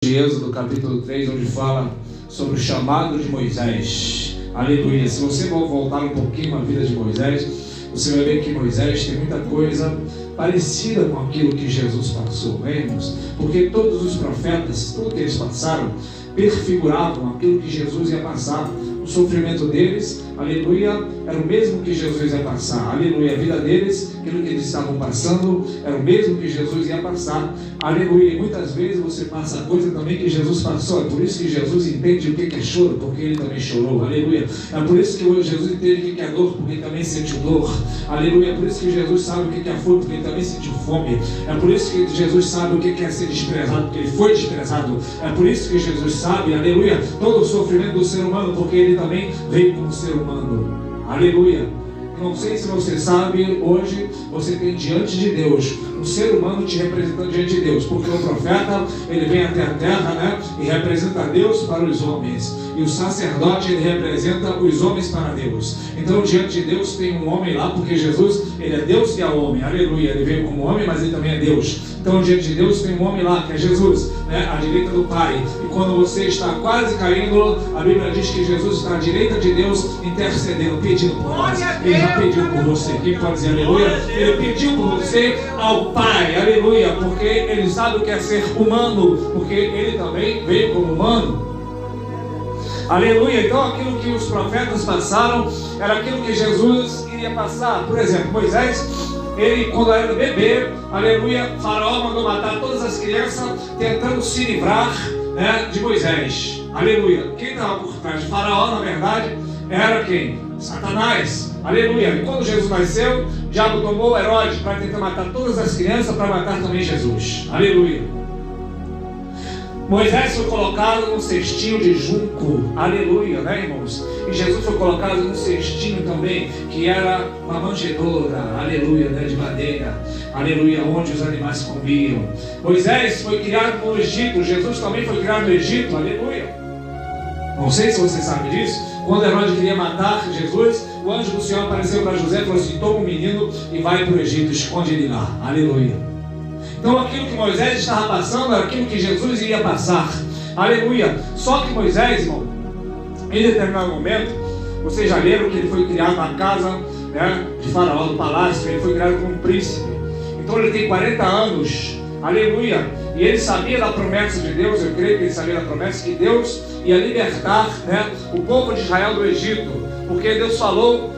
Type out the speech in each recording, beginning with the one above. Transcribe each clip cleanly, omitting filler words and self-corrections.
de Êxodo capítulo 3, onde fala sobre o chamado de Moisés. Aleluia. Se você voltar um pouquinho à vida de Moisés, você vai ver que Moisés tem muita coisa parecida com aquilo que Jesus passou, né, irmãos? Porque todos os profetas, tudo que eles passaram, prefiguravam aquilo que Jesus ia passar. O sofrimento deles, aleluia, era o mesmo que Jesus ia passar. Aleluia. A vida deles, aquilo que eles estavam passando, era o mesmo que Jesus ia passar. Aleluia. E muitas vezes você passa a coisa também que Jesus passou. É por isso que Jesus entende o que é choro, porque ele também chorou. Aleluia. É por isso que hoje Jesus entende o que é dor, porque ele também sentiu dor. Aleluia. É por isso que Jesus sabe o que é fome, porque ele também sentiu fome. É por isso que Jesus sabe o que é ser desprezado, porque ele foi desprezado. É por isso que Jesus sabe, aleluia, todo o sofrimento do ser humano, porque ele também veio como ser humano. Aleluia. Não sei se você sabe, hoje você tem diante de Deus um ser humano te representando diante de Deus, porque o profeta, ele vem até a terra, né, e representa Deus para os homens, e o sacerdote, ele representa os homens para Deus. Então diante de Deus tem um homem lá, porque Jesus, ele é Deus e é homem. Aleluia. Ele veio como homem, mas ele também é Deus. Então diante de Deus tem um homem lá, que é Jesus, né, à direita do Pai. E quando você está quase caindo, a Bíblia diz que Jesus está à direita de Deus, intercedendo, pedindo por nós. Ele já pediu por você. Quem pode dizer aleluia? Ele pediu por você ao Pai, aleluia, porque ele sabe o que é ser humano, porque ele também veio como humano. Aleluia. Então aquilo que os profetas passaram era aquilo que Jesus iria passar. Por exemplo, Moisés, ele quando era bebê, aleluia, Faraó mandou matar todas as crianças tentando se livrar, né, de Moisés. Aleluia. Quem estava por trás de Faraó, na verdade, era quem? Satanás. Aleluia. E quando Jesus nasceu, o diabo tomou Herodes para tentar matar todas as crianças, para matar também Jesus. Aleluia. Moisés foi colocado num cestinho de junco. Aleluia, né, irmãos? E Jesus foi colocado num cestinho também, que era uma manjedoura, aleluia, né, de madeira. Aleluia, onde os animais comiam. Moisés foi criado no Egito. Jesus também foi criado no Egito. Aleluia. Não sei se você sabe disso. Quando Herodes queria matar Jesus, o anjo do Senhor apareceu para José e falou assim: toma o menino e vai para o Egito, esconde ele lá. Aleluia. Então aquilo que Moisés estava passando era aquilo que Jesus iria passar. Aleluia. Só que Moisés, irmão, em determinado momento, vocês já leram que ele foi criado na casa, né, de Faraó, do palácio. Ele foi criado como um príncipe. Então ele tem 40 anos. Aleluia. E ele sabia da promessa de Deus. Eu creio que ele sabia da promessa que Deus ia libertar, né, o povo de Israel do Egito, porque Deus falou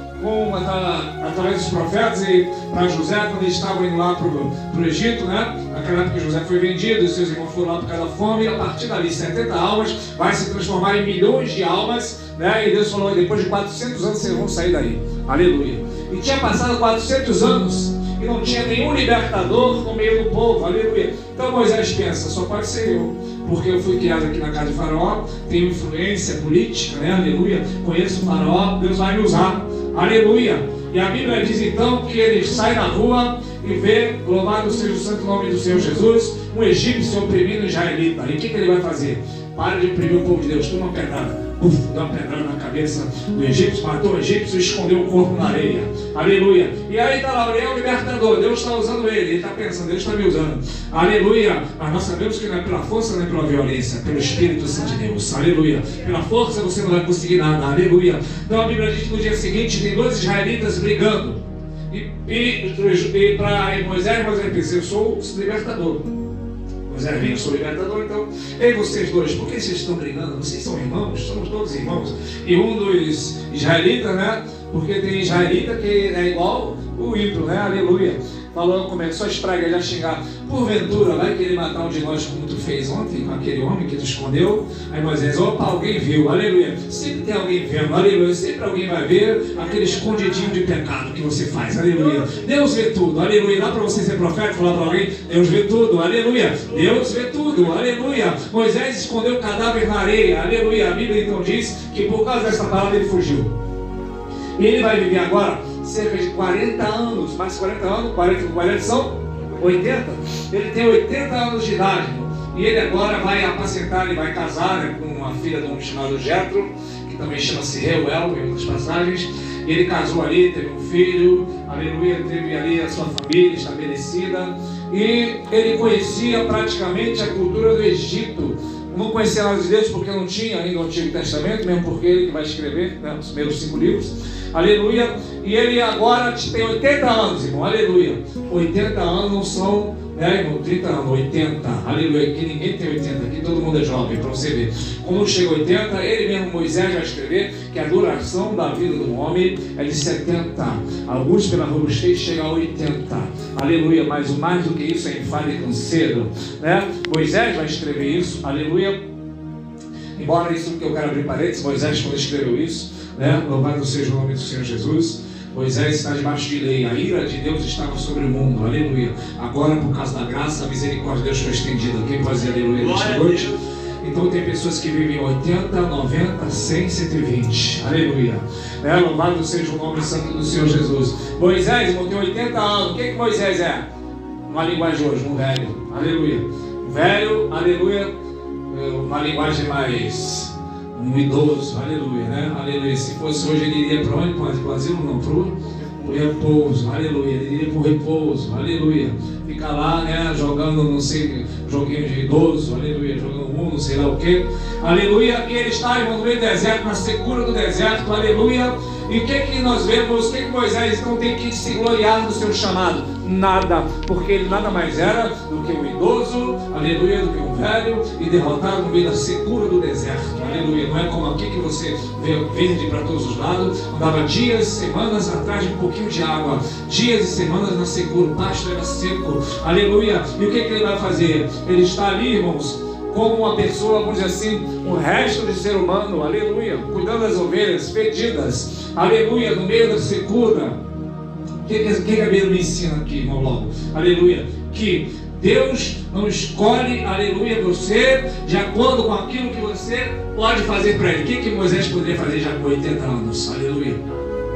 através dos profetas e para José, quando eles estavam indo lá para o Egito, né? Naquela época que José foi vendido e seus irmãos foram lá por causa da fome, e a partir dali 70 almas vai se transformar em milhões de almas, né? E Deus falou: depois de 400 anos vocês vão sair daí. Aleluia. E tinha passado 400 anos e não tinha nenhum libertador no meio do povo. Aleluia. Então Moisés pensa: só pode ser eu, porque eu fui criado aqui na casa de Faraó, tenho influência política, né? Aleluia. Conheço o Faraó, Deus vai me usar. Aleluia. E a Bíblia diz então que ele sai na rua e vê, louvado seja o santo nome do Senhor Jesus, um egípcio oprimindo um israelita. E o que ele vai fazer? Para de oprimir o povo de Deus. Toma uma pedrada. Dá uma pedrada na cabeça do egípcio, matou o egípcio e escondeu o corpo na areia. Aleluia. E aí está lá, ele é o libertador. Deus está usando ele está pensando: Deus está me usando. Aleluia. Mas nós sabemos que não é pela força, não é pela violência, é pelo Espírito Santo de Deus. Aleluia. Pela força você não vai conseguir nada. Aleluia. Então a Bíblia diz que no dia seguinte tem dois israelitas brigando. E para Moisés pensa: eu sou o libertador. Moisés vem: eu sou o libertador. Então, ei, vocês dois, por que vocês estão brigando? Vocês são irmãos? Somos todos irmãos. E um dos israelitas, né? Porque tem israelita que é igual o ímpio, né? Aleluia. Falou, começou a espraguejar, a xingar: porventura vai querer matar um de nós como tu fez ontem com aquele homem que tu escondeu? Aí Moisés: opa, alguém viu. Aleluia. Sempre tem alguém vendo. Aleluia. Sempre alguém vai ver aquele escondidinho de pecado que você faz. Aleluia. Deus vê tudo. Aleluia. Dá para você ser profeta e falar para alguém: Deus vê tudo. Aleluia. Deus vê tudo. Aleluia. Moisés escondeu o cadáver na areia. Aleluia. A Bíblia então diz que por causa dessa palavra ele fugiu. E ele vai viver agora cerca de 40 anos, mais 40 anos, 40 com 40 são 80. Ele tem 80 anos de idade, e ele agora vai apacentar, ele vai casar, né, com uma filha de um chamado Jetro, que também chama-se Reuel, em outras passagens. E ele casou ali, teve um filho, aleluia, teve ali a sua família estabelecida. e ele conhecia praticamente a cultura do Egito. Não conhecia nada de Deus porque não tinha ainda o Antigo Testamento, mesmo porque ele que vai escrever, né, os primeiros 5 livros. Aleluia. E ele agora tem 80 anos, irmão. Aleluia. 80 anos não são, né, irmão, 30 anos, 80. Aleluia. Aqui ninguém tem 80, aqui todo mundo é jovem, para você ver. Quando chega a 80, ele mesmo, Moisés, vai escrever que a duração da vida do homem é de 70. Alguns, pela robustez, chegam a 80. Aleluia. Mas o mais do que isso é enfado e canseiro, né? Moisés vai escrever isso. Aleluia. Embora isso que eu quero abrir parênteses, Moisés, quando escreveu isso, né? Louvado seja o nome do Senhor Jesus. Moisés está debaixo de lei, a ira de Deus estava sobre o mundo, aleluia. Agora, por causa da graça, a misericórdia de Deus foi estendida. Quem pode dizer aleluia nesta noite? Então tem pessoas que vivem 80, 90, 100, 120, aleluia. Né? Louvado seja o nome santo do Senhor Jesus. Moisés, irmão, tem 80 anos. O que Moisés é? Uma linguagem hoje, um velho, aleluia. Velho, aleluia, uma linguagem mais... um idoso, aleluia, né? Aleluia. Se fosse hoje, ele iria para onde? Para o asilo? Não, para o repouso, aleluia. Ele iria para o repouso, aleluia. Fica lá, né? Jogando, não sei, joguinho de idoso, aleluia. Jogando não sei lá o que, aleluia. E ele está, irmão, no meio do deserto, na secura do deserto, aleluia. E o que nós vemos? O que Moisés então tem que se gloriar do seu chamado? Nada, porque ele nada mais era do que um idoso, aleluia, do que um velho e derrotado no meio da secura do deserto, aleluia. Não é como aqui que você vê verde para todos os lados. Andava dias, semanas atrás de um pouquinho de água, dias e semanas na secura, o pasto era seco, aleluia. E o que ele vai fazer? Ele está ali, irmãos, como uma pessoa, vamos dizer assim, um resto de ser humano, aleluia, cuidando das ovelhas fedidas, aleluia, no meio da secura. O que a Bíblia me ensina aqui, irmão, logo? Aleluia. Que Deus não escolhe, aleluia, você de acordo com aquilo que você pode fazer para Ele. O que Moisés poderia fazer já com 80 anos? Aleluia.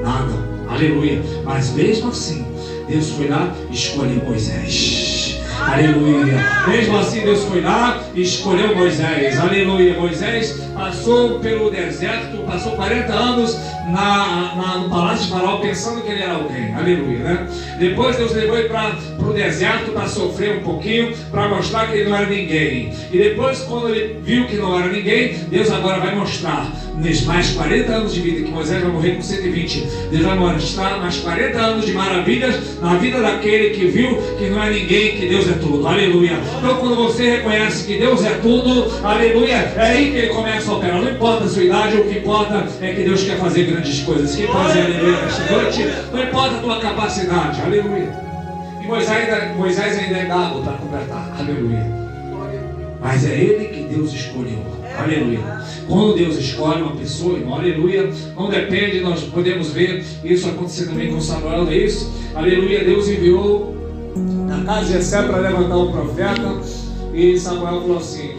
Nada. Aleluia. Mas mesmo assim, Deus foi lá e escolheu Moisés. Aleluia. Mesmo assim, Deus foi lá e escolheu Moisés. Aleluia. Moisés passou pelo deserto, passou 40 anos no palácio de Faraó, pensando que ele era alguém. Aleluia, né? Depois Deus levou ele para o deserto para sofrer um pouquinho, para mostrar que ele não era ninguém. E depois, quando ele viu que não era ninguém, Deus agora vai mostrar, nos mais 40 anos de vida, que Moisés vai morrer com 120, Deus vai mostrar mais 40 anos de maravilhas na vida daquele que viu que não é ninguém, que Deus é tudo. Aleluia. Então, quando você reconhece que Deus é tudo, aleluia, é aí que ele começa a operar. Não importa a sua idade, o que importa é que Deus quer fazer grandes coisas. Quem pode dizer aleluia nesta noite? Não importa a tua capacidade, aleluia. E Moisés ainda é dado para completar, aleluia. Mas é ele que Deus escolheu, aleluia. Quando Deus escolhe uma pessoa, irmão, aleluia, não depende, nós podemos ver isso acontecer também com Samuel, não é isso? Aleluia, Deus enviou na casa de Jessé para levantar um profeta, e Samuel falou assim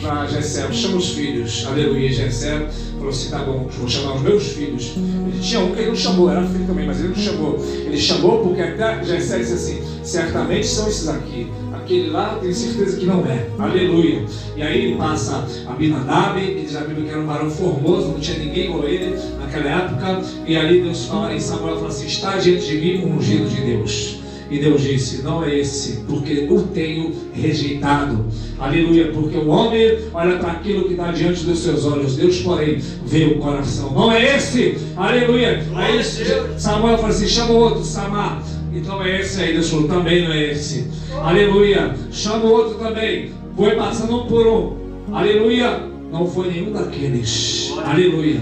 para Jessé: chama os filhos, aleluia. Jessé falou assim: tá bom, vou chamar os meus filhos. Ele tinha um que ele não chamou, era filho também, mas ele não chamou. Ele chamou porque até Jessé disse assim: certamente são esses aqui, aquele lá eu tenho certeza que não é, aleluia. E aí ele passa Abinadab, que diz a Bíblia que era um varão formoso, não tinha ninguém igual ele naquela época. E ali Deus fala, em Samuel fala assim: está diante de mim um ungido de Deus. E Deus disse: não é esse, porque o tenho rejeitado. Aleluia, porque o homem olha para aquilo que está diante dos seus olhos, Deus, porém, vê o coração. Não é esse, aleluia. Aí Samuel fala assim: chama o outro, Samar. Então é esse aí. Deus falou: também não é esse. Aleluia. Chama o outro também. Foi passando um por um. Aleluia. Não foi nenhum daqueles. Aleluia.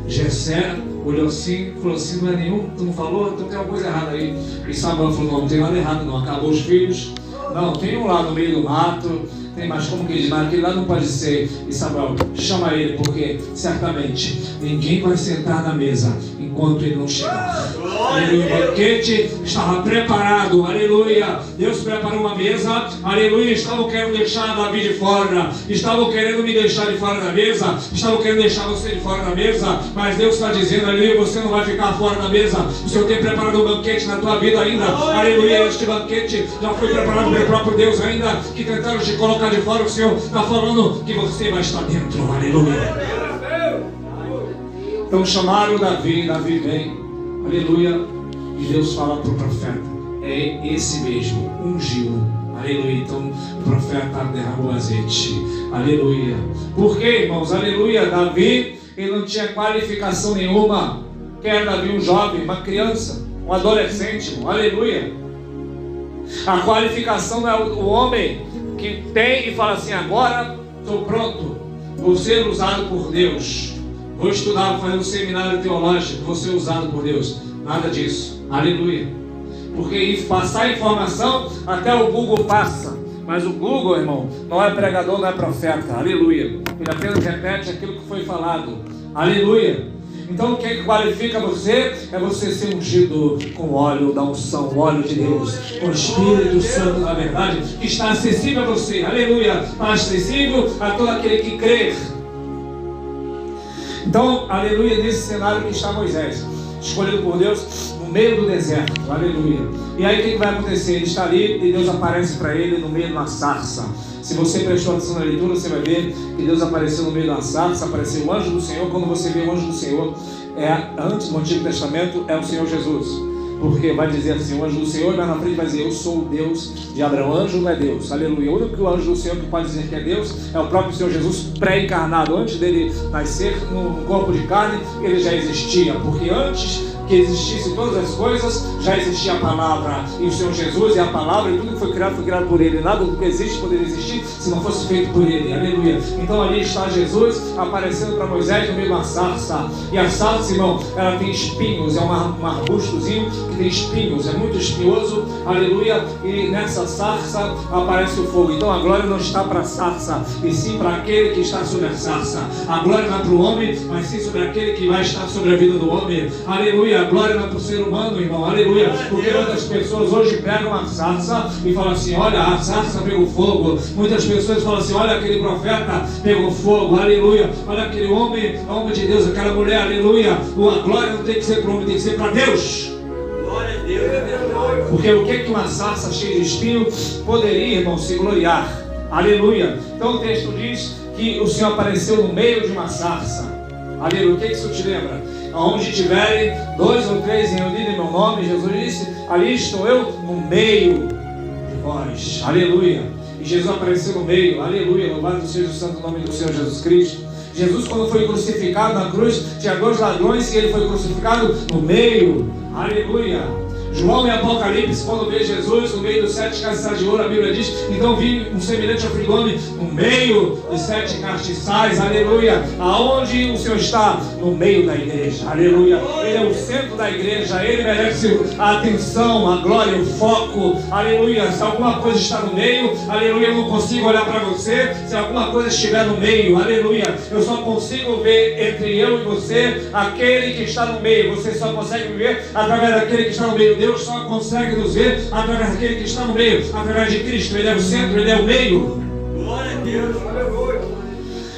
Jessé olhou assim, falou assim: não é nenhum, tu não falou? Então tem alguma coisa errada aí. E Samuel falou: não tem nada errado não, acabou os filhos. Não, tem um lá no meio do mato, tem mais como que diz, mas aquele lá não pode ser. E Samuel: chama ele, porque certamente ninguém vai sentar na mesa enquanto ele não chegar. Aleluia, o banquete estava preparado, aleluia. Deus preparou uma mesa, aleluia. Estavam querendo deixar Davi de fora, estavam querendo me deixar de fora da mesa, estavam querendo deixar você de fora da mesa, mas Deus está dizendo: aleluia, você não vai ficar fora da mesa. O Senhor tem preparado um banquete na tua vida ainda, aleluia. Este banquete já foi preparado pelo próprio Deus ainda, que tentaram te colocar de fora. O Senhor está falando que você vai estar dentro, aleluia. Então chamaram Davi vem, aleluia, e Deus fala para o profeta: é esse mesmo, ungiu, Aleluia. Então o profeta derramou azeite. Aleluia. Por quê, irmãos? Aleluia. Davi, ele não tinha qualificação nenhuma. Quem era Davi? Um jovem, uma criança, um adolescente, irmão. Aleluia. A qualificação não é o homem que tem e fala assim: agora estou pronto, vou ser usado por Deus, vou estudar, vou fazer um seminário teológico, vou ser usado por Deus. Nada disso. Aleluia. Porque passar informação, até o Google passa. Mas o Google, irmão, não é pregador, não é profeta. Aleluia. Ele apenas repete aquilo que foi falado. Aleluia. Então o que qualifica você é você ser ungido com óleo da unção, o óleo de Deus, com o Espírito Santo da verdade, que está acessível a você. Aleluia. Está acessível a todo aquele que crê. Então, aleluia, nesse cenário que está Moisés, escolhido por Deus no meio do deserto. Aleluia. E aí o que vai acontecer? Ele está ali e Deus aparece para ele no meio de uma sarça. Se você prestou atenção na leitura, você vai ver que Deus apareceu no meio de uma sarça, apareceu o anjo do Senhor. Quando você vê o anjo do Senhor, antes do Antigo Testamento, é o Senhor Jesus. Porque vai dizer assim, o anjo do Senhor, e mais na frente vai dizer: eu sou o Deus de Abraão. O anjo não é Deus. Aleluia. O único anjo do Senhor que pode dizer que é Deus é o próprio Senhor Jesus pré-encarnado. Antes dele nascer no corpo de carne, ele já existia. Porque antes que existisse todas as coisas, já existia a palavra. E o Senhor Jesus é a palavra, e tudo que foi criado por ele. Nada do que existe poderia existir se não fosse feito por ele. Aleluia. Então ali está Jesus aparecendo para Moisés no meio de uma sarça. E a sarça, irmão, ela tem espinhos. É um arbustozinho que tem espinhos. É muito espinhoso. Aleluia. E nessa sarça aparece o fogo. Então a glória não está para a sarça, e sim para aquele que está sobre a sarça. A glória não é para o homem, mas sim sobre aquele que vai estar sobre a vida do homem. Aleluia. A glória não é para o ser humano, irmão. Aleluia. Porque muitas pessoas hoje pegam a sarça e falam assim: olha, a sarça pegou fogo. Muitas pessoas falam assim: olha, aquele profeta pegou fogo. Aleluia. Olha aquele homem de Deus, aquela mulher. Aleluia. A glória não tem que ser para o homem, tem que ser para Deus. Glória a Deus. Porque o que uma sarça cheia de espinho poderia, irmão, se gloriar? Aleluia. Então o texto diz que o Senhor apareceu no meio de uma sarça. Aleluia. O que isso te lembra? Onde tiverem 2 ou 3 reunidos em meu nome, Jesus disse: ali estou eu no meio de vós. Aleluia. E Jesus apareceu no meio. Aleluia. Louvado seja o santo nome do Senhor Jesus Cristo. Jesus, quando foi crucificado na cruz, tinha 2 ladrões e ele foi crucificado no meio. Aleluia. João em Apocalipse, quando vê Jesus no meio dos 7 castiçais de ouro, a Bíblia diz: então vi um semelhante ao filho do homem no meio dos 7 castiçais. Aleluia. Aonde o Senhor está? No meio da igreja. Aleluia. Ele é o centro da igreja. Ele merece a atenção, a glória, o foco. Aleluia. Se alguma coisa está no meio, aleluia, eu não consigo olhar para você. Se alguma coisa estiver no meio, aleluia, eu só consigo ver entre eu e você aquele que está no meio. Você só consegue ver através daquele que está no meio. Deus só consegue nos ver através daquele que está no meio, através de Cristo. Ele é o centro, ele é o meio. Glória a Deus.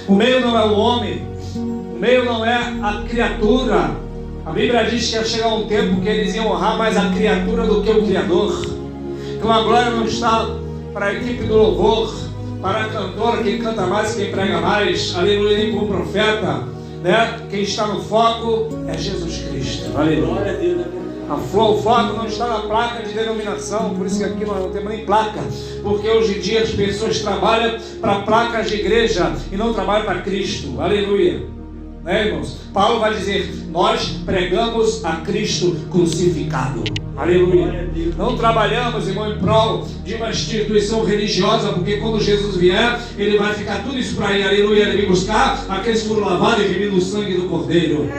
O meio não é o homem, o meio não é a criatura. A Bíblia diz que ia chegar um tempo que eles iam honrar mais a criatura do que o Criador. Então a glória não está para a equipe do louvor, para a cantora, quem canta mais, quem prega mais, aleluia, nem para o profeta, né? Quem está no foco é Jesus Cristo. Aleluia. Glória a Deus. O foco não está na placa de denominação, por isso que aqui nós não temos nem placa, porque hoje em dia as pessoas trabalham para placas de igreja e não trabalham para Cristo. Aleluia. Né, irmãos? Paulo vai dizer: nós pregamos a Cristo crucificado. Aleluia. Não trabalhamos, irmão, em prol de uma instituição religiosa, porque quando Jesus vier, ele vai ficar tudo isso para aí. Aleluia. Ele vem buscar aqueles que foram lavados e remidos no sangue do Cordeiro.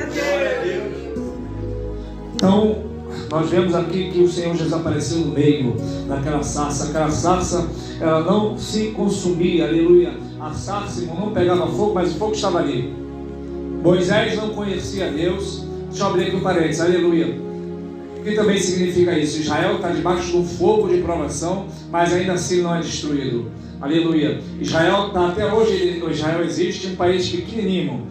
Então nós vemos aqui que o Senhor Jesus apareceu no meio daquela sarça. Aquela sarça, ela não se consumia, aleluia. A sarça, irmão, não pegava fogo, mas o fogo estava ali. Moisés não conhecia Deus. Deixa eu abrir aqui um parênteses, aleluia. O que também significa isso? Israel está debaixo do fogo de provação, mas ainda assim não é destruído. Aleluia. Israel está até hoje, Israel existe, um país pequenininho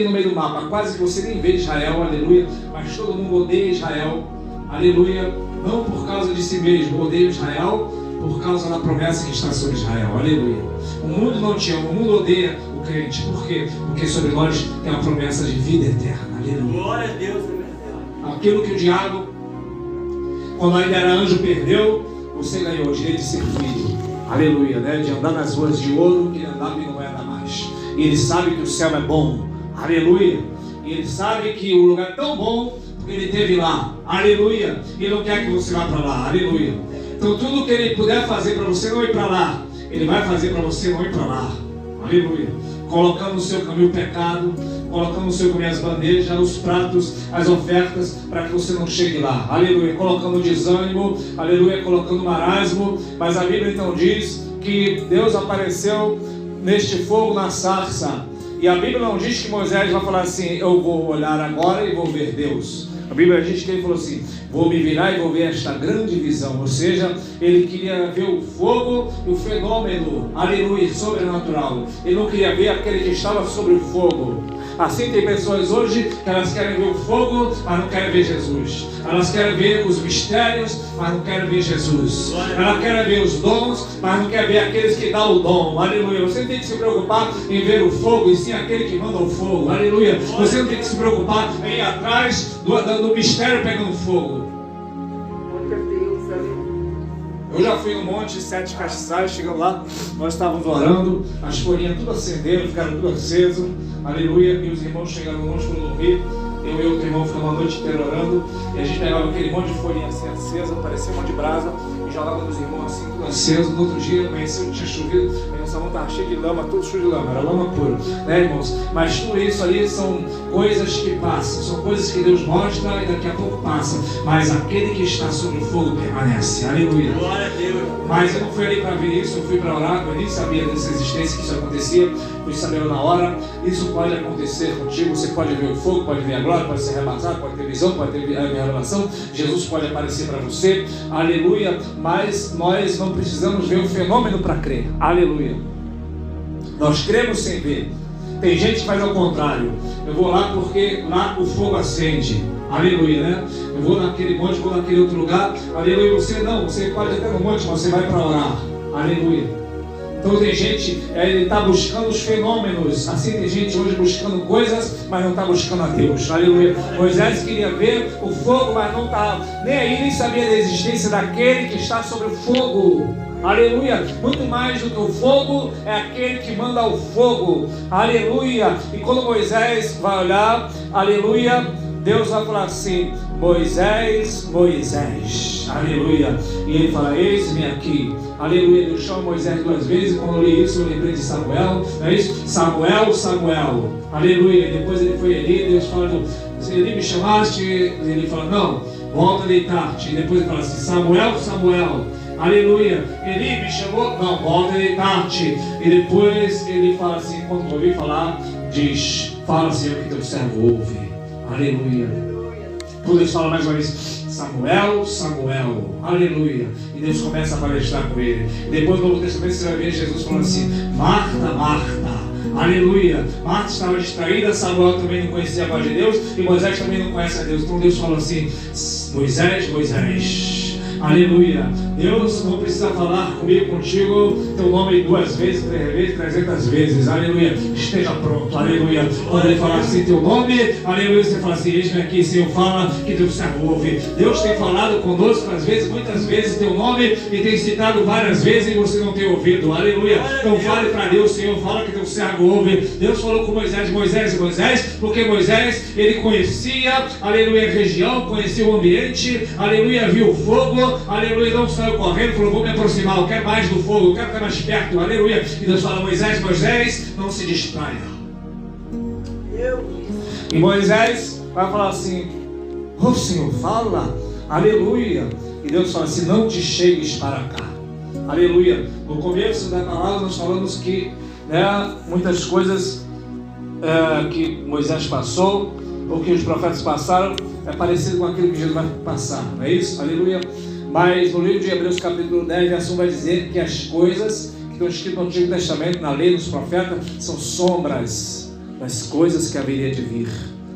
no meio do mapa, quase que você nem vê Israel, aleluia, mas todo mundo odeia Israel, aleluia, não por causa de si mesmo, odeia Israel por causa da promessa que está sobre Israel, aleluia. O mundo não te ama, o mundo odeia o crente, por quê? Porque sobre nós tem a promessa de vida eterna, aleluia. Glória a Deus. Aquilo que o diabo, quando ainda era anjo, perdeu, você ganhou o direito de ser filho. Aleluia, né? De andar nas ruas de ouro que ele andava e não anda mais. E ele sabe que o céu é bom. Aleluia. E ele sabe que o lugar é tão bom porque ele esteve lá. Aleluia. E ele não quer que você vá para lá. Aleluia. Então tudo que ele puder fazer para você não ir para lá, ele vai fazer para você não ir para lá. Aleluia. Colocando no seu caminho o pecado, colocando no seu caminho as bandejas, os pratos, as ofertas, para que você não chegue lá. Aleluia. Colocando desânimo, aleluia, colocando marasmo. Mas a Bíblia então diz que Deus apareceu neste fogo na sarça. E a Bíblia não diz que Moisés vai falar assim: eu vou olhar agora e vou ver Deus. A Bíblia diz que ele falou assim: vou me virar e vou ver esta grande visão. Ou seja, ele queria ver o fogo e o fenômeno, aleluia, sobrenatural. Ele não queria ver aquele que estava sobre o fogo. Assim tem pessoas hoje que elas querem ver o fogo, mas não querem ver Jesus. Elas querem ver os mistérios, mas não querem ver Jesus. Elas querem ver os dons, mas não querem ver aqueles que dão o dom. Aleluia. Você não tem que se preocupar em ver o fogo, e sim aquele que manda o fogo. Aleluia. Você não tem que se preocupar em ir atrás do mistério pegando fogo. Eu já fui no Monte Sete Castiçais, chegando lá, nós estávamos orando, as folhinhas tudo acenderam, ficaram tudo aceso, aleluia, e os irmãos chegaram no monte, foram dormir, eu e outro irmão ficamos a noite inteira orando, e a gente pegava aquele monte de folhinha assim acesa, parecia um monte de brasa, e jogava nos irmãos assim, tudo aceso. No outro dia, amanheceu, tinha chovido, e o salão estava cheio de lama, tudo sujo de lama, era lama pura, né, irmãos? Mas tudo isso ali são coisas que passam, são coisas que Deus mostra e daqui a pouco passa, mas aquele que está sobre o fogo permanece, aleluia. Glória a Deus. Mas eu não fui ali para ver isso, eu fui para orar, eu nem sabia dessa existência, que isso acontecia, fui sabendo na hora. Isso pode acontecer contigo, você pode ver o fogo, pode ver a glória, pode ser arrebatado, pode ter visão, pode ter revelação, Jesus pode aparecer para você, aleluia. Mas nós não precisamos ver o fenômeno para crer, aleluia. Nós cremos sem ver. Tem gente que faz ao contrário: eu vou lá porque lá o fogo acende, aleluia, né? Eu vou naquele monte, vou naquele outro lugar, aleluia. Você não, você pode até no monte, mas você vai para orar, aleluia. Então tem gente, ele está buscando os fenômenos. Assim tem gente hoje buscando coisas, mas não está buscando a Deus, aleluia. Moisés queria ver o fogo, mas não estava nem aí, nem sabia da existência daquele que está sobre o fogo, aleluia. Muito mais do que o fogo, é aquele que manda o fogo, aleluia. E quando Moisés vai olhar, aleluia, Deus vai falar assim: Moisés, Moisés, aleluia. E ele fala: eis-me aqui, aleluia. Deus chama Moisés duas vezes. Quando eu li isso, eu lembrei de Samuel, não é isso? Samuel, Samuel, aleluia. E depois ele foi Eli, Deus fala: Eli, me chamaste? Ele fala: não, volta a deitar-te. E depois ele fala assim: Samuel, Samuel, aleluia. Eli me chamou? Não, volta a deitar-te. E depois ele fala assim, quando eu ouvi falar, diz: fala, Senhor, que teu servo ouve, aleluia. Quando eles falam mais uma vez: Samuel, Samuel, aleluia. E Deus começa a palestrar com ele. Depois no Novo Testamento você vai ver Jesus falando assim: Marta, Marta, aleluia. Marta estava distraída, Samuel também não conhecia a voz de Deus, e Moisés também não conhece a Deus. Então Deus falou assim: Moisés, Moisés, aleluia. Deus não precisa falar comigo, contigo, teu nome 2 vezes, 3 vezes, 300 vezes, aleluia. Esteja pronto, aleluia. Quando ele falar assim teu nome, aleluia, você fala assim: eis-me aqui, Senhor, fala que teu servo ouve. Deus tem falado conosco às vezes, muitas vezes, teu nome, e tem citado várias vezes e você não tem ouvido, aleluia. Então fale para Deus: Senhor, fala que teu servo ouve. Deus falou com Moisés, Moisés, Moisés, porque Moisés, ele conhecia, aleluia, a região, conhecia o ambiente, aleluia, viu o fogo, aleluia, não saiu correndo, falou: vou me aproximar, eu quero mais do fogo, eu quero estar mais perto, aleluia. E Deus fala: Moisés, Moisés, não se distraia. E Moisés vai falar assim: oh Senhor, fala, aleluia. E Deus fala assim: não te chegues para cá, aleluia. No começo da palavra nós falamos que, né, muitas coisas que Moisés passou, ou que os profetas passaram, é parecido com aquilo que Jesus vai passar, não é isso? Aleluia. Mas no livro de Hebreus capítulo 10, verso 1 vai dizer que as coisas que estão escritas no Antigo Testamento, na lei dos profetas, são sombras das coisas que haveria de vir.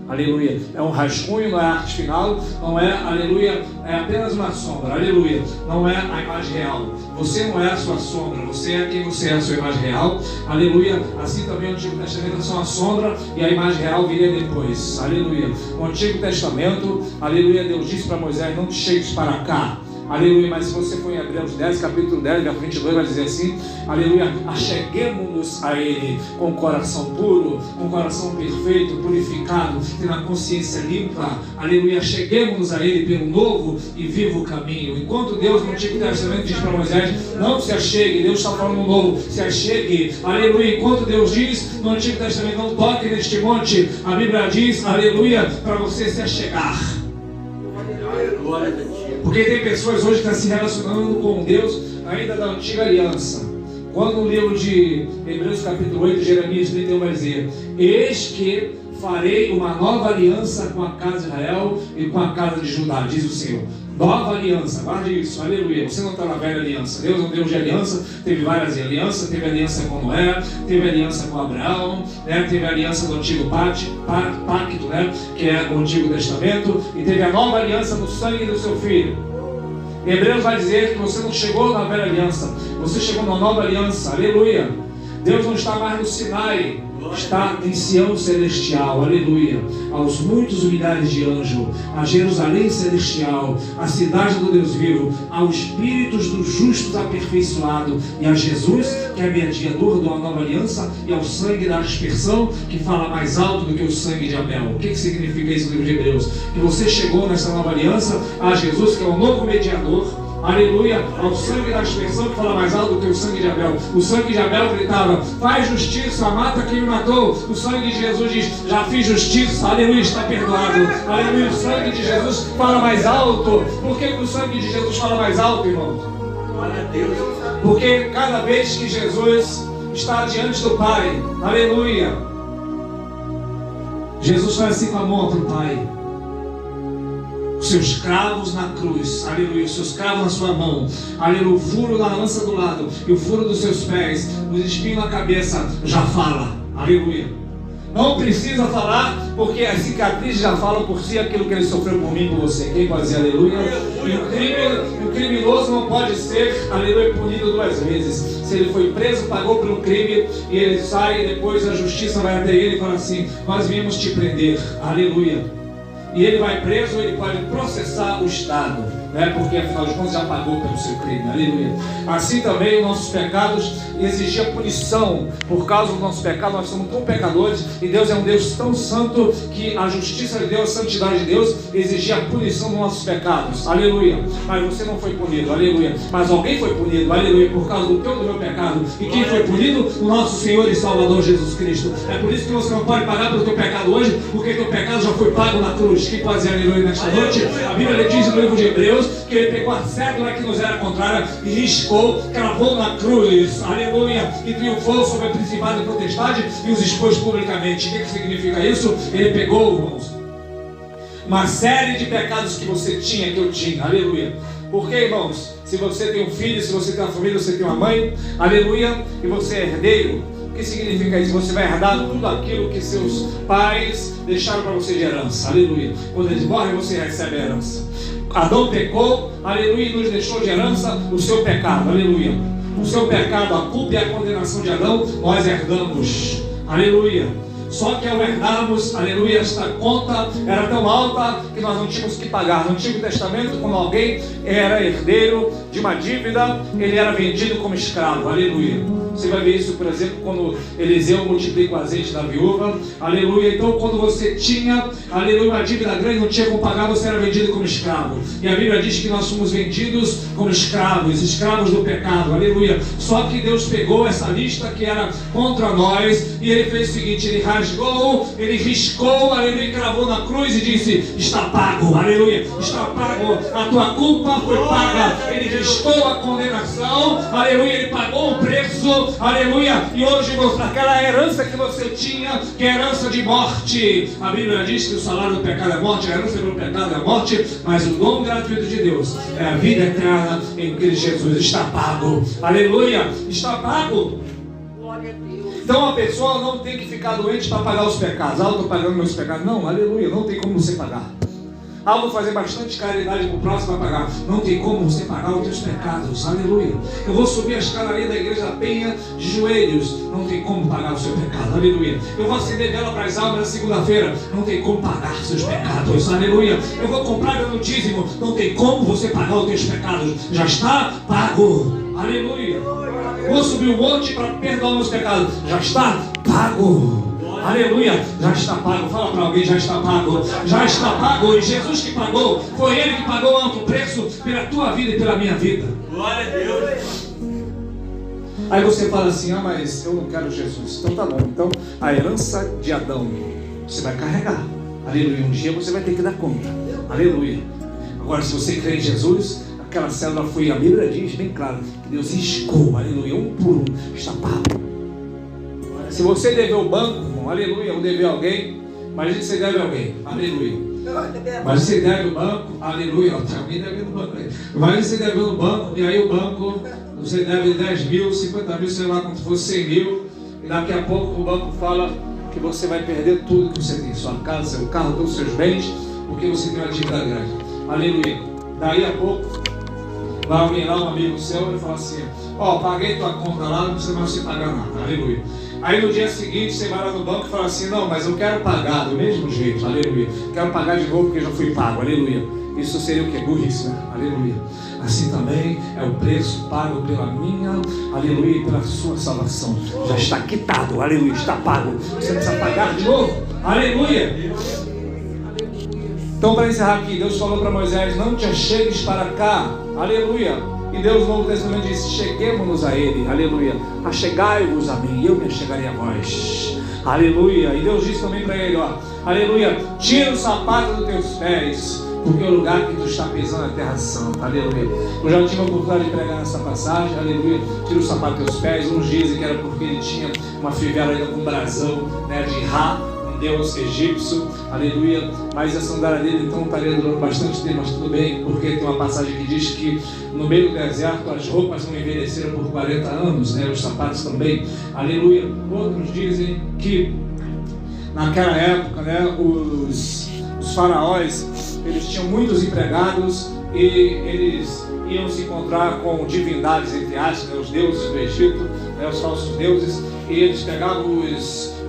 Aleluia. É um rascunho, não é a arte final, não é, aleluia, é apenas uma sombra, aleluia. Não é a imagem real. Você não é a sua sombra, você é quem você é, a sua imagem real, aleluia. Assim também o Antigo Testamento é só uma sombra e a imagem real viria depois, aleluia. No Antigo Testamento, aleluia, Deus disse para Moisés: não te chegues para cá, Aleluia. Mas se você for em Hebreus 10, capítulo 10, verso 22, vai dizer assim: aleluia, acheguemo-nos a Ele com o coração puro, com o coração perfeito, purificado, tendo a consciência limpa. Aleluia, acheguemo-nos a Ele pelo novo e vivo caminho. Enquanto Deus no Antigo Testamento diz para Moisés: não se achegue, Deus está falando um novo, se achegue. Aleluia. Enquanto Deus diz no Antigo Testamento: não toque neste monte, a Bíblia diz, aleluia, para você se achegar. Porque tem pessoas hoje que estão se relacionando com Deus ainda da antiga aliança. Quando no livro de Hebreus capítulo 8, Jeremias 31 vai dizer: eis que farei uma nova aliança com a casa de Israel e com a casa de Judá, diz o Senhor. Nova aliança, guarde isso, aleluia. Você não está na velha aliança. Deus é um Deus de aliança. Teve várias alianças. Teve aliança com Noé, teve aliança com Abraão, né? Teve aliança do antigo pacto, né? Que é o Antigo Testamento. E teve a nova aliança no sangue do seu filho. Hebreus vai dizer que você não chegou na velha aliança, você chegou na nova aliança, aleluia. Deus não está mais no Sinai, está em Sião celestial, aleluia. Aos muitos milhares de anjos, a Jerusalém celestial, a cidade do Deus vivo, aos espíritos dos justos aperfeiçoado, e a Jesus, que é mediador de uma nova aliança, e ao sangue da aspersão, que fala mais alto do que o sangue de Abel. O que significa isso no livro de Hebreus? Que você chegou nessa nova aliança, a Jesus, que é o novo mediador, aleluia, ao sangue da aspersão, que fala mais alto do que o sangue de Abel. O sangue de Abel gritava: faz justiça, mata quem me matou. O sangue de Jesus diz: já fiz justiça, aleluia, está perdoado. Aleluia, o sangue de Jesus fala mais alto. Por que o sangue de Jesus fala mais alto, irmão? Porque cada vez que Jesus está diante do Pai, aleluia, Jesus faz assim com a mão para o Pai. Os seus cravos na cruz, aleluia, os seus cravos na sua mão, aleluia, o furo na lança do lado e o furo dos seus pés, os espinhos na cabeça, já fala, aleluia. Não precisa falar, porque as cicatrizes já falam por si aquilo que ele sofreu por mim e por você. Quem pode dizer aleluia? E o criminoso não pode ser, aleluia, punido duas vezes. Se ele foi preso, pagou pelo crime, e ele sai, e depois a justiça vai até ele e fala assim: nós viemos te prender, aleluia. E ele vai preso, ele pode processar o Estado, né? Porque afinal de contas já pagou pelo seu crime, aleluia. Assim também os nossos pecados exigiam punição. Por causa do nosso pecado, nós somos tão pecadores, e Deus é um Deus tão santo que a justiça de Deus, a santidade de Deus exigia a punição dos nossos pecados, aleluia. Mas você não foi punido, aleluia. Mas alguém foi punido, aleluia, por causa do teu e do meu pecado. E quem foi punido? O nosso Senhor e Salvador Jesus Cristo. É por isso que você não pode pagar pelo teu pecado hoje, porque teu pecado já foi pago na cruz. Quem pode dizer aleluia nesta noite? A Bíblia diz no livro de Hebreus que ele pegou a cédula que nos era contrária e riscou, cravou na cruz, aleluia, e triunfou sobre a principado e potestade e os expôs publicamente. O que significa isso? Ele pegou, irmãos, uma série de pecados que você tinha, que eu tinha, aleluia. Porque, irmãos, se você tem um filho, se você tem uma família, você tem uma mãe, aleluia, e você é herdeiro, o que significa isso? Você vai herdar tudo aquilo que seus pais deixaram para você de herança, aleluia. Quando eles morrem, você recebe a herança. Adão pecou, aleluia, e nos deixou de herança o seu pecado, aleluia. O seu pecado, a culpa e a condenação de Adão, nós herdamos, aleluia. Só que ao herdarmos, aleluia, esta conta era tão alta que nós não tínhamos que pagar. No Antigo Testamento, quando alguém era herdeiro de uma dívida, ele era vendido como escravo, aleluia. Você vai ver isso, por exemplo, quando Eliseu multiplica o azeite da viúva, aleluia. Então, quando você tinha, aleluia, uma dívida grande, não tinha como pagar, você era vendido como escravo. E a Bíblia diz que nós somos vendidos como escravos, escravos do pecado, aleluia. Só que Deus pegou essa lista que era contra nós e ele fez o seguinte: ele rasgou, ele riscou, aleluia, e cravou na cruz e disse: está pago, aleluia, está pago, a tua culpa foi paga. Ele riscou a condenação, aleluia, ele pagou o preço, aleluia. E hoje, aquela herança que você tinha, que é herança de morte, a Bíblia diz que o salário do pecado é morte, a herança pelo pecado é morte, mas o dom gratuito de Deus é a vida eterna em Cristo Jesus. Está pago, aleluia, está pago. Então a pessoa não tem que ficar doente para pagar os pecados. Ah, eu estou pagando meus pecados. Não, aleluia, não tem como você pagar. Vou fazer bastante caridade para o próximo vai pagar. Não tem como você pagar os teus pecados. Aleluia. Eu vou subir a escadaria da igreja Penha de joelhos. Não tem como pagar o seu pecado. Aleluia. Eu vou acender vela para as almas na segunda-feira. Não tem como pagar os seus pecados. Aleluia. Eu vou comprar no dízimo. Não tem como você pagar os teus pecados. Já está pago. Aleluia. Vou subir o monte para perdoar meus pecados. Já está pago. Aleluia, já está pago. Fala para alguém, já está pago. Já está pago. E Jesus que pagou, foi Ele que pagou o alto preço pela tua vida e pela minha vida. Glória a Deus. Aí você fala assim, mas eu não quero Jesus. Então tá bom, então a herança de Adão você vai carregar. Aleluia, um dia você vai ter que dar conta. Aleluia. Agora se você crê em Jesus, aquela célula foi, a Bíblia diz bem claro, que Deus riscou, aleluia, um por um, está pago. Se você deveu o banco, irmão, aleluia, ou deveu alguém, imagina que você deve alguém, aleluia. Mas você deve o banco, aleluia, tem alguém devendo o banco aí. Mas você deve no banco, e aí o banco, você deve 10 mil, 50 mil, sei lá quanto fosse 100 mil, e daqui a pouco o banco fala que você vai perder tudo que você tem, sua casa, seu carro, todos os seus bens, porque você tem uma dívida grande. Aleluia. Daí a pouco, vai alguém lá, um amigo seu, e fala assim, paguei tua conta lá, não precisa mais você pagar nada, aleluia. Aí no dia seguinte você vai lá no banco e fala assim, não, mas eu quero pagar do mesmo jeito, aleluia. Quero pagar de novo porque já fui pago, aleluia. Isso seria o que? Burrice, né? Aleluia. Assim também é o preço pago pela minha, aleluia, e pela sua salvação. Já está quitado, aleluia, está pago. Você não precisa pagar de novo, aleluia. Então para encerrar aqui, Deus falou para Moisés, não te achegues para cá, aleluia. E Deus no Novo Testamento diz, cheguemos-nos a Ele, aleluia. Achegai-vos a mim, eu me achegarei a vós, aleluia. E Deus diz também para ele, aleluia, tira o sapato dos teus pés, porque é o lugar que tu está pisando é terra santa, aleluia. Eu já tive a oportunidade de pregar nessa passagem, aleluia. Tira o sapato dos teus pés. Uns dizem que era porque ele tinha uma fivela ainda com brasão, né, de Ra, um deus egípcio, aleluia. Mas a sandália dele então estaria durando bastante tempo, mas tudo bem, porque tem uma passagem que diz que no meio do deserto as roupas não envelheceram por 40 anos, né, os sapatos também, aleluia. Outros dizem que naquela época, né, os faraós, eles tinham muitos empregados e eles iam se encontrar com divindades, entre aspas, né, os deuses do Egito, né, os falsos deuses, e eles pegavam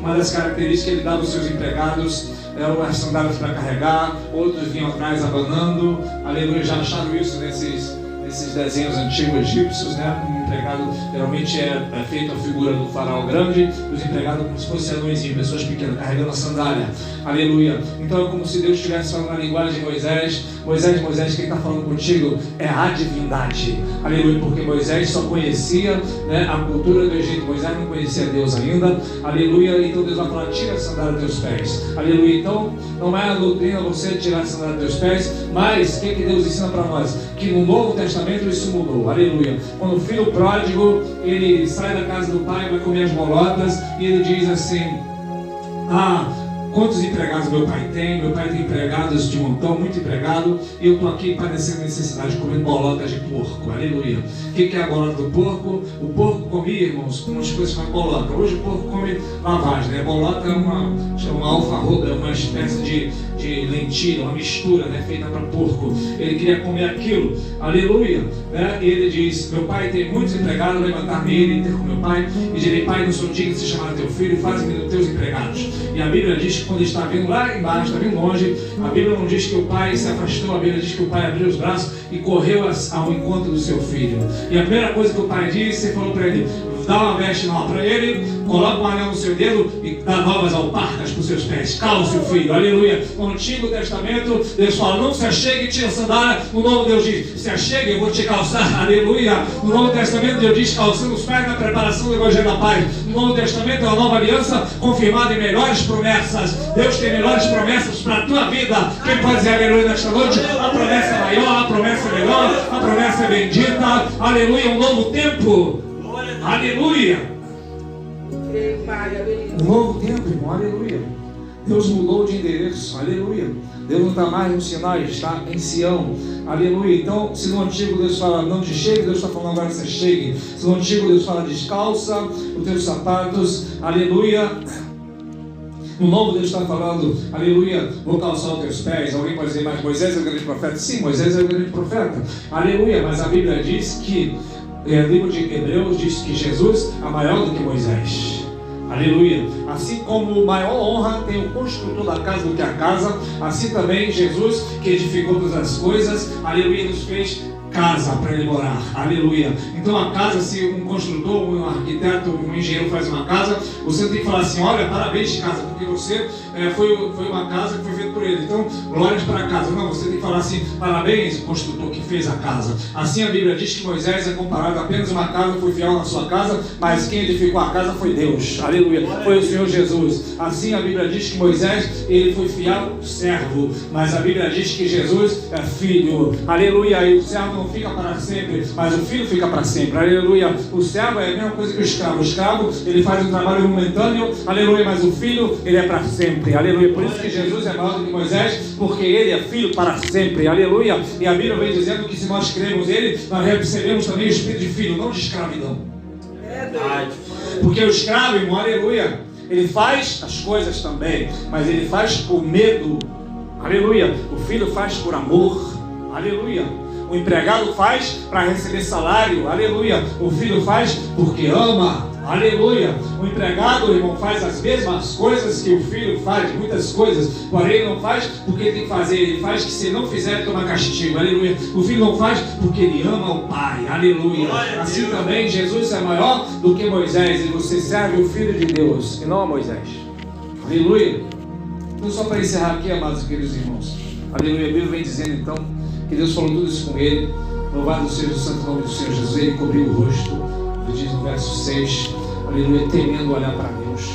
uma das características que ele dava aos seus empregados eram as sandálias para carregar, outros vinham atrás abanando, aleluia. Já acharam isso nesses desenhos antigos egípcios, né? Um empregado geralmente é feito a figura do faraó grande, os empregados como se fossem anõezinhos, pessoas pequenas, carregando a sandália, aleluia. Então é como se Deus estivesse falando na linguagem de Moisés, quem está falando contigo é a divindade, aleluia, porque Moisés só conhecia, né, a cultura do Egito, Moisés não conhecia Deus ainda, aleluia. Então Deus vai falar, tira a sandália dos teus pés, aleluia. Então não é a doutrina você tirar a sandália dos teus pés, mas o que Deus ensina para nós? Que no Novo Testamento isso mudou, aleluia. Quando o filho pródigo, ele sai da casa do pai, vai comer as bolotas, e ele diz assim, quantos empregados meu pai tem? Meu pai tem empregados de montão, muito empregado, e eu estou aqui padecendo necessidade, comendo bolotas de porco, aleluia. O que é a bolota do porco? O porco comia, irmãos, umas coisas chamam bolota. Hoje o porco come lavagem, né? Bolota é uma alfarroba, é uma espécie de lentilha, uma mistura, né, feita para porco. Ele queria comer aquilo, aleluia, né? E ele diz, meu pai tem muitos empregados, levantar-me ele, ter com meu pai, e direi, pai, não sou digno de ser chamado teu filho, faz-me dos teus empregados. E a Bíblia diz que quando ele está vindo lá embaixo, está vindo longe, a Bíblia não diz que o pai se afastou, a Bíblia diz que o pai abriu os braços e correu ao encontro do seu filho. E a primeira coisa que o pai disse, ele falou para ele, dá uma veste nova para ele, coloca um anel no seu dedo e dá novas alparcas para os seus pés. Calce o filho, aleluia. No Antigo Testamento, Deus fala, não se achegue e tira a sandália. No Novo, Deus diz, se achegue, eu vou te calçar, aleluia. No Novo Testamento, Deus diz, calçando os pés na preparação do Evangelho da Paz. No Novo Testamento é uma nova aliança confirmada em melhores promessas. Deus tem melhores promessas para a tua vida. Quem pode dizer aleluia nesta noite? A promessa é maior, a promessa é melhor, a promessa é bendita, aleluia, um novo tempo. Aleluia! Um novo tempo, irmão, aleluia. Deus mudou de endereço, aleluia. Deus não está mais no Sinai, está em Sião, aleluia. Então, se no Antigo Deus fala não te chegue, Deus está falando agora você chegue. Se no Antigo Deus fala descalça os teus sapatos, aleluia. No Novo Deus está falando, aleluia, vou calçar os teus pés. Alguém pode dizer, mas Moisés é o grande profeta? Sim, Moisés é o grande profeta, aleluia, mas a Bíblia diz que, o livro de Hebreus diz que Jesus é maior do que Moisés. Aleluia. Assim como maior honra tem o construtor da casa do que a casa, assim também Jesus, que edificou todas as coisas, aleluia, nos fez casa para ele morar, aleluia. Então a casa, se um construtor, um arquiteto, um engenheiro faz uma casa, você tem que falar assim, olha, parabéns de casa, porque você foi uma casa que foi feita por ele, então glórias para a casa. Não, você tem que falar assim, parabéns construtor que fez a casa. Assim a Bíblia diz que Moisés é comparado a apenas uma casa, foi fiel na sua casa, mas quem edificou a casa foi Deus, aleluia, foi o Senhor Jesus. Assim a Bíblia diz que Moisés, ele foi fiel servo, mas a Bíblia diz que Jesus é filho, aleluia, e o servo não fica para sempre, mas o filho fica para sempre, aleluia. O servo é a mesma coisa que o escravo ele faz um trabalho momentâneo, aleluia, mas o filho, ele é para sempre, aleluia. Por isso que Jesus é maior do que Moisés, porque ele é filho para sempre, aleluia. E a Bíblia vem dizendo que se nós cremos nele, nós recebemos também o espírito de filho, não de escravidão. Porque o escravo, irmão, aleluia, ele faz as coisas também, mas ele faz por medo, aleluia. O filho faz por amor, aleluia. O empregado faz para receber salário, aleluia. O filho faz porque ama, aleluia. O empregado, irmão, faz as mesmas coisas que o filho faz, muitas coisas, porém ele não faz porque ele tem que fazer, ele faz que se não fizer ele toma castigo, aleluia. O filho não faz porque ele ama o pai, aleluia. Assim também Jesus é maior do que Moisés, e você serve o Filho de Deus e não a Moisés, aleluia. Então só para encerrar aqui, amados e queridos irmãos, aleluia, a Bíblia vem dizendo então que Deus falou tudo isso com ele. Louvado seja o santo nome do Senhor Jesus. Ele cobriu o rosto, diz no verso 6, aleluia, temendo olhar para Deus.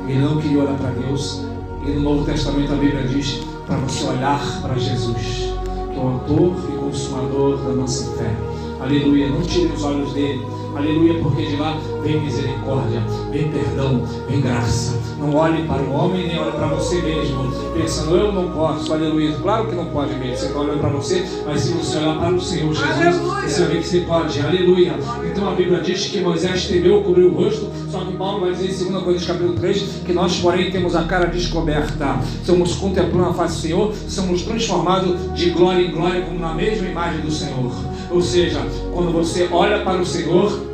Ele não queria olhar para Deus. E no Novo Testamento a Bíblia diz para você olhar para Jesus, que é o autor e consumador da nossa fé, aleluia. Não tire os olhos dele, aleluia, porque de lá vem misericórdia, vem perdão, vem graça. Não olhe para o homem, nem olhe para você mesmo, pensando, eu não posso, aleluia. Claro que não pode mesmo, você está olhando para você, mas se você olhar para o Senhor Jesus, aleluia, você vê que você pode, aleluia. Então a Bíblia diz que Moisés temeu, cobriu o rosto, só que Paulo vai dizer em 2 Coríntios capítulo 3, que nós porém temos a cara descoberta, somos contemplando a face do Senhor, somos transformados de glória em glória, como na mesma imagem do Senhor. Ou seja, quando você olha para o Senhor,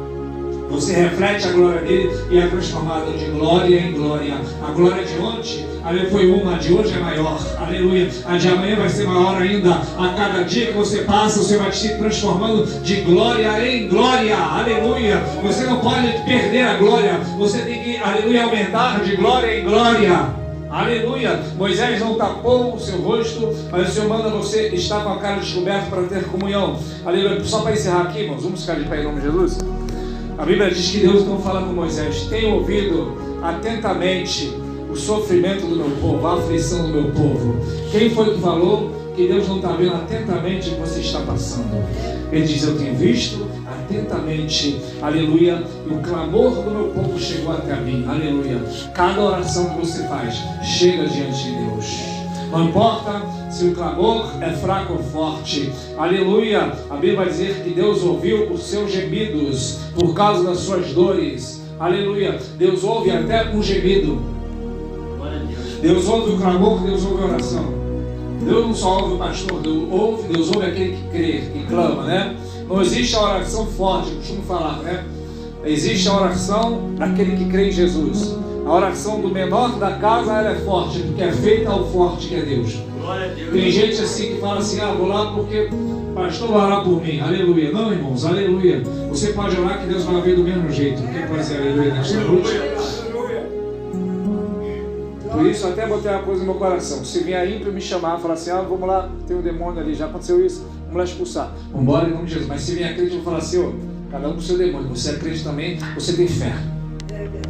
você reflete a glória dele e é transformado de glória em glória. A glória de ontem, aleluia, foi uma, a de hoje é maior, aleluia. A de amanhã vai ser maior ainda. A cada dia que você passa, você vai se transformando de glória em glória, aleluia. Você não pode perder a glória, você tem que, aleluia, aumentar de glória em glória, aleluia. Moisés não tapou o seu rosto, mas o Senhor manda você estar com a cara descoberta para ter comunhão, aleluia. Só para encerrar aqui, irmãos, vamos ficar de pé em nome de Jesus. A Bíblia diz que Deus então fala com Moisés: tenho ouvido atentamente o sofrimento do meu povo, a aflição do meu povo. Quem foi que falou que Deus não está vendo atentamente o que você está passando? Ele diz: eu tenho visto atentamente, aleluia, e o clamor do meu povo chegou até a mim, aleluia. Cada oração que você faz chega diante de Deus. Não importa se o clamor é fraco ou forte, aleluia. A Bíblia vai dizer que Deus ouviu os seus gemidos por causa das suas dores, aleluia. Deus ouve até um gemido. Deus ouve o clamor, Deus ouve a oração. Deus não só ouve o pastor, Deus ouve aquele que crê, que clama, né? Não existe a oração forte, eu costumo falar, né? Existe a oração daquele que crê em Jesus. A oração do menor da casa, ela é forte, porque é feita ao forte que é Deus. Tem gente assim que fala assim: vou lá porque o pastor vai orar por mim, aleluia. Não, irmãos, aleluia. Você pode orar que Deus vai ver do mesmo jeito. Quem pode dizer aleluia nesta noite? Por isso até botei uma coisa no meu coração: se vier ímpio me chamar, falar assim, vamos lá, tem um demônio ali, já aconteceu isso, vamos lá expulsar, vamos embora em nome de Jesus. Mas se vier crente, eu vou falar assim: cada um com o seu demônio, você é crente também, você tem fé,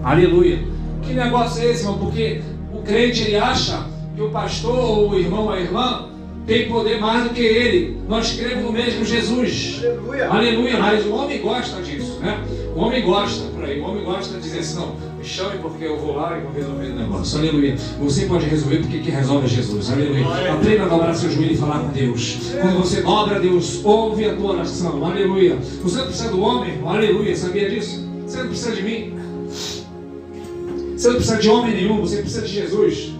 aleluia. Que negócio é esse, irmão? Porque o crente, ele acha que o pastor ou o irmão ou a irmã tem poder mais do que ele. Nós cremos no mesmo Jesus, aleluia. Mas o homem gosta disso, né? O homem gosta, por aí, o homem gosta de dizer assim: não, me chame porque eu vou lá e vou resolver o negócio, aleluia. Você pode resolver porque que resolve é Jesus, aleluia. Aprenda a dobrar seu joelho e falar com Deus. Quando você dobra, Deus ouve a tua oração, aleluia. Você não precisa do homem, aleluia, sabia disso? Você não precisa de mim. Você não precisa de homem nenhum, você precisa de Jesus.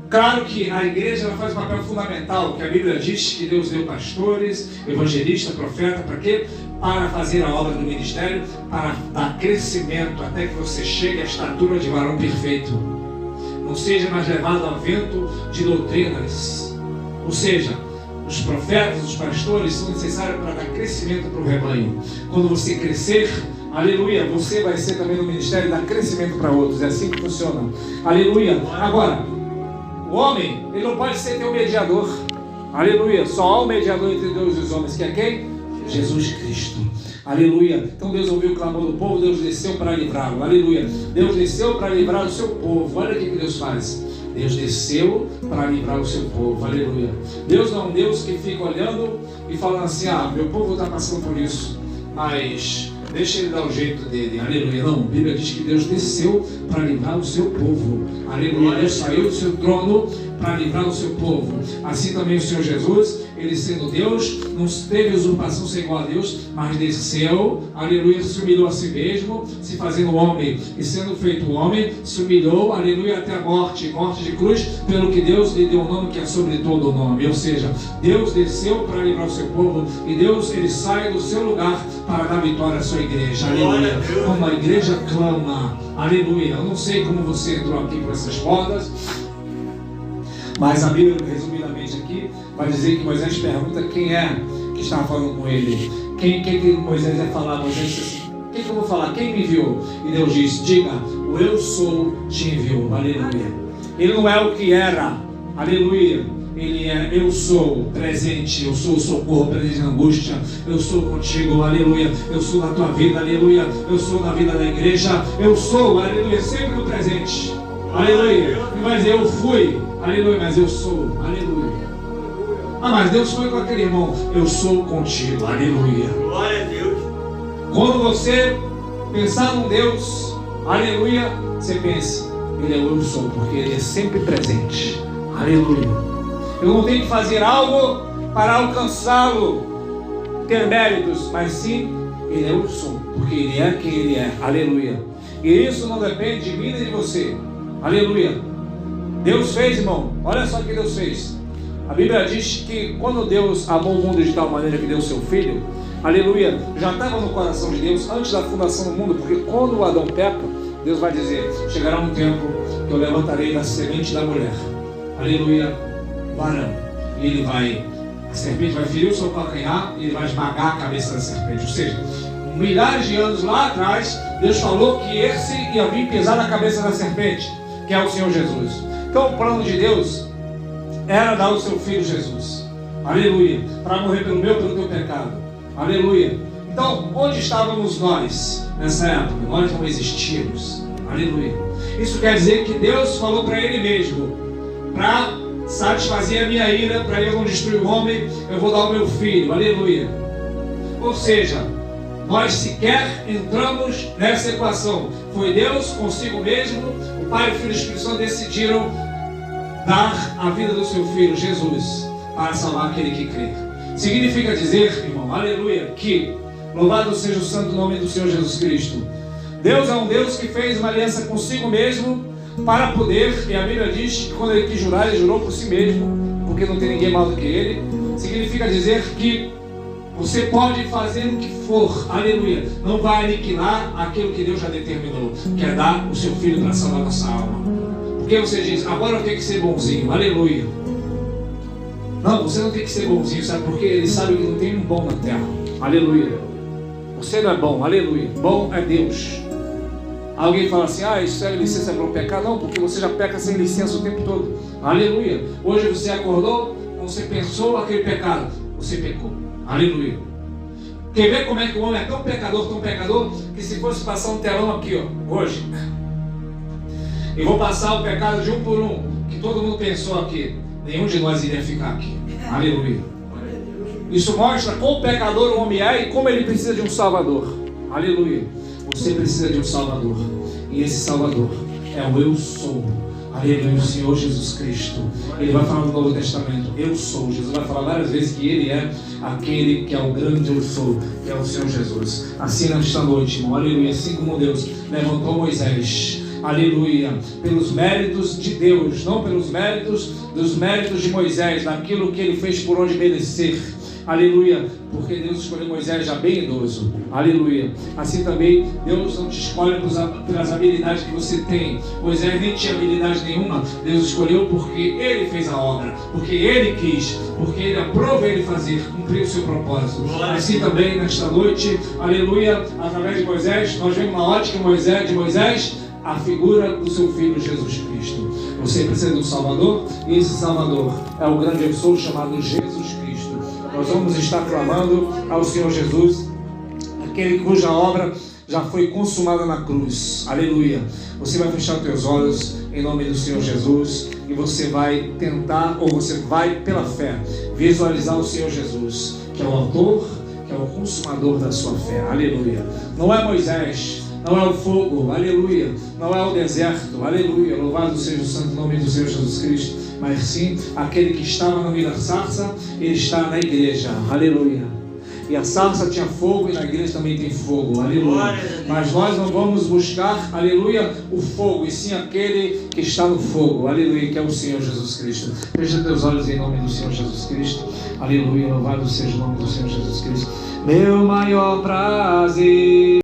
Claro que a igreja ela faz um papel fundamental, que a Bíblia diz que Deus deu pastores, evangelistas, profetas, para quê? Para fazer a obra do ministério, para dar crescimento até que você chegue à estatura de varão perfeito. Não seja mais levado ao vento de doutrinas. Ou seja, os profetas, os pastores são necessários para dar crescimento para o rebanho. Quando você crescer, aleluia, você vai ser também no ministério e dar crescimento para outros. É assim que funciona. Aleluia. Agora, o homem, ele não pode ser teu mediador. Aleluia. Só há um mediador entre Deus e os homens, que é quem? Jesus Cristo. Aleluia. Então Deus ouviu o clamor do povo, Deus desceu para livrá-lo. Aleluia. Deus desceu para livrar o seu povo. Olha o que Deus faz. Deus desceu para livrar o seu povo. Aleluia. Deus não é um Deus que fica olhando e falando assim: meu povo está passando por isso, mas deixa ele dar o jeito dele. Aleluia. Não, a Bíblia diz que Deus desceu para livrar o seu povo. Aleluia. Deus saiu do seu trono para livrar o seu povo. Assim também o Senhor Jesus, ele sendo Deus, não teve usurpação ser igual a Deus, mas desceu, aleluia, se humilhou a si mesmo, se fazendo homem, e sendo feito homem, se humilhou, aleluia, até a morte de cruz, pelo que Deus lhe deu um nome que é sobre todo o nome. Ou seja, Deus desceu para livrar o seu povo, e Deus, ele sai do seu lugar para dar vitória à sua igreja. Aleluia. Como a igreja clama, aleluia. Eu não sei como você entrou aqui por essas portas, mas a Bíblia, resumidamente aqui, vai dizer que Moisés pergunta quem é que estava falando com ele. Quem que Moisés vai falar? Moisés disse assim: quem que eu vou falar? Quem me enviou? E Deus disse: diga, o eu sou te enviou. Aleluia. Ele não é o que era. Aleluia. Ele é eu sou presente, eu sou o socorro presente na angústia, eu sou contigo, aleluia, eu sou na tua vida, aleluia, eu sou na vida da igreja, eu sou, aleluia, sempre no presente, aleluia. Mas eu fui, aleluia, mas eu sou, aleluia. Mas Deus foi com aquele irmão, eu sou contigo, aleluia. Glória a Deus. Quando você pensar num Deus, aleluia, você pense, ele é o eu sou, porque ele é sempre presente, aleluia. Eu não tenho que fazer algo para alcançá-lo, ter méritos, mas sim, ele é o eu sou, porque ele é quem ele é, aleluia. E isso não depende de mim nem de você, aleluia. Deus fez, irmão, olha só o que Deus fez. A Bíblia diz que quando Deus amou o mundo de tal maneira que deu o seu filho, aleluia, já estava no coração de Deus antes da fundação do mundo, porque quando o Adão peca, Deus vai dizer: chegará um tempo que eu levantarei da semente da mulher, aleluia, varão, e a serpente vai ferir o seu calcanhar e ele vai esmagar a cabeça da serpente. Ou seja, milhares de anos lá atrás, Deus falou que esse ia vir pisar na cabeça da serpente, que é o Senhor Jesus. Então o plano de Deus era dar o seu filho Jesus, aleluia, para morrer pelo meu, pelo teu pecado, aleluia. Então, onde estávamos nós nessa época? Nós não existíamos, aleluia. Isso quer dizer que Deus falou para ele mesmo: para satisfazer a minha ira, para eu não destruir o homem, eu vou dar o meu filho, aleluia. Ou seja, nós sequer entramos nessa equação. Foi Deus consigo mesmo, o Pai, o Filho e o Espírito Santo decidiram dar a vida do seu filho Jesus para salvar aquele que crê. Significa dizer, irmão, aleluia, que louvado seja o santo nome do Senhor Jesus Cristo. Deus é um Deus que fez uma aliança consigo mesmo para poder, e a Bíblia diz que quando ele quis jurar, ele jurou por si mesmo, porque não tem ninguém maior do que ele. Significa dizer que você pode fazer o que for, aleluia, não vai aniquilar aquilo que Deus já determinou, que é dar o seu filho para salvar nossa alma. Porque você diz: agora eu tenho que ser bonzinho, aleluia. Não, você não tem que ser bonzinho, sabe? Porque ele sabe que não tem um bom na terra, aleluia. Você não é bom, aleluia. Bom é Deus. Alguém fala assim: isso é licença para não pecar? Não, porque você já peca sem licença o tempo todo, aleluia. Hoje você acordou, você pensou aquele pecado, você pecou, aleluia. Quer ver como é que o homem é tão pecador, que se fosse passar um telão aqui, hoje, e vou passar o pecado de um por um, que todo mundo pensou aqui, nenhum de nós iria ficar aqui, aleluia. Isso mostra quão pecador o homem é e como ele precisa de um Salvador, aleluia. Você precisa de um Salvador, e esse Salvador é o eu sou, aleluia, o Senhor Jesus Cristo. Ele vai falar no Novo Testamento: eu sou. Jesus vai falar várias vezes que ele é aquele que é o grande eu sou, que é o Senhor Jesus. Assim nesta noite, irmão, aleluia, assim como Deus levantou Moisés, aleluia, pelos méritos de Deus, não pelos méritos de Moisés, daquilo que ele fez por onde merecer, aleluia, porque Deus escolheu Moisés já bem idoso, aleluia. Assim também Deus não te escolhe pelas habilidades que você tem. Moisés nem tinha habilidade nenhuma, Deus escolheu porque ele fez a obra, porque ele quis, porque ele aprova ele fazer, cumprir o seu propósito. Assim também nesta noite, aleluia, através de Moisés, nós vemos na ótica de Moisés a figura do seu filho Jesus Cristo. Você precisa de um Salvador, e esse Salvador é o grande eu sou chamado Jesus Cristo. Nós vamos estar clamando ao Senhor Jesus, aquele cuja obra já foi consumada na cruz, aleluia. Você vai fechar os teus olhos em nome do Senhor Jesus e você vai tentar, ou você vai pela fé, visualizar o Senhor Jesus, que é o autor, que é o consumador da sua fé, aleluia. Não é Moisés, não é o fogo, aleluia, não é o deserto, aleluia, louvado seja o santo nome do Senhor Jesus Cristo, mas sim aquele que estava no meio da sarça, ele está na igreja, aleluia. E a sarça tinha fogo e na igreja também tem fogo, aleluia. Mas nós não vamos buscar, aleluia, o fogo, e sim aquele que está no fogo, aleluia, que é o Senhor Jesus Cristo. Fecha teus olhos em nome do Senhor Jesus Cristo, aleluia, louvado seja o nome do Senhor Jesus Cristo. Meu maior prazer